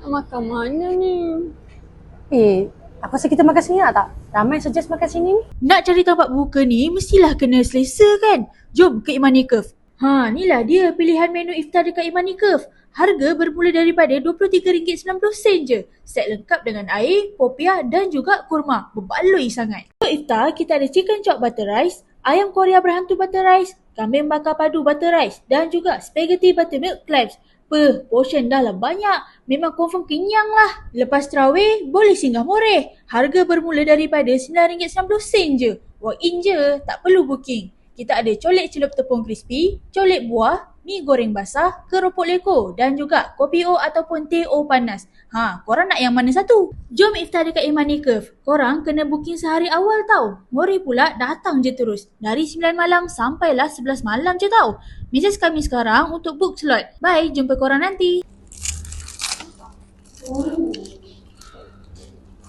Makan mana ni? Aku rasa kita makan sini tak? Ramai suggest makan sini ni. Nak cari tempat buka ni mestilah kena selesa kan? Jom ke Imani Curve. Inilah dia pilihan menu iftar dekat Imani Curve. Harga bermula daripada RM23.90 je. Set lengkap dengan air, popiah dan juga kurma. Berbaloi sangat. Untuk iftar, kita ada chicken chop butter rice, ayam Korea berhantu butter rice, kambing bakar padu butter rice dan juga spaghetti buttermilk clams. Portion dah lah banyak. Memang confirm kenyang lah. Lepas terawih, boleh singgah Moreh. Harga bermula daripada RM9.90 je. Walk in je, tak perlu booking. Kita ada colek celup tepung crispy, colek buah, mi goreng basah, keropok leko dan juga kopi O ataupun teh O panas. Korang nak yang mana satu? Jom iftar dekat Imani Curve. Korang kena booking sehari awal tau. Moreh pula datang je terus. Dari 9 malam sampailah 11 malam je tau. Mesej kami sekarang untuk book slot. Bye, jumpa korang nanti.